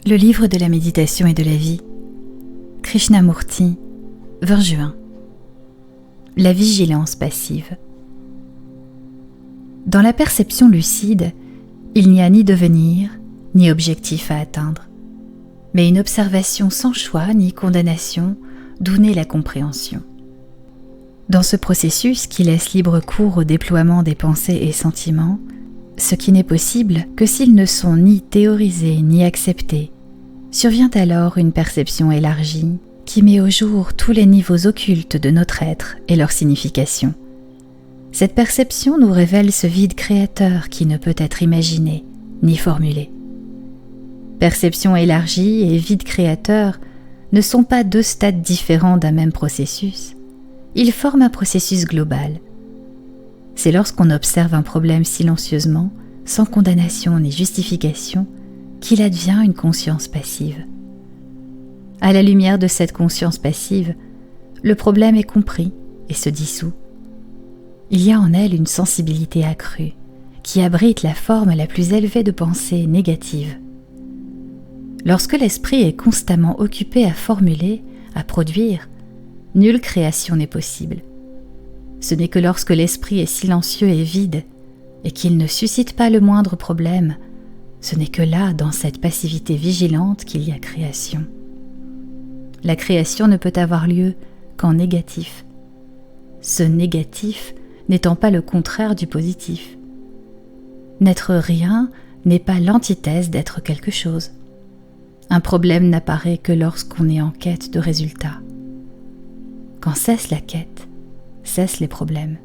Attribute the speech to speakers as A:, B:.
A: Le livre de la méditation et de la vie. Krishnamurti, 20 juin. La vigilance passive. Dans la perception lucide, il n'y a ni devenir, ni objectif à atteindre, mais une observation sans choix ni condamnation, d'où naît la compréhension. Dans ce processus qui laisse libre cours au déploiement des pensées et sentiments, ce qui n'est possible que s'ils ne sont ni théorisés ni acceptés, survient alors une perception élargie qui met au jour tous les niveaux occultes de notre être et leur signification. Cette perception nous révèle ce vide créateur qui ne peut être imaginé ni formulé. Perception élargie et vide créateur ne sont pas deux stades différents d'un même processus. Ils forment un processus global. C'est lorsqu'on observe un problème silencieusement, sans condamnation ni justification, qu'il advient une conscience passive. À la lumière de cette conscience passive, le problème est compris et se dissout. Il y a en elle une sensibilité accrue qui abrite la forme la plus élevée de pensée négative. Lorsque l'esprit est constamment occupé à formuler, à produire, nulle création n'est possible. Ce n'est que lorsque l'esprit est silencieux et vide et qu'il ne suscite pas le moindre problème, ce n'est que là, dans cette passivité vigilante, qu'il y a création. La création ne peut avoir lieu qu'en négatif. Ce négatif n'étant pas le contraire du positif. N'être rien n'est pas l'antithèse d'être quelque chose. Un problème n'apparaît que lorsqu'on est en quête de résultats. Quand cesse la quête, cessent les problèmes.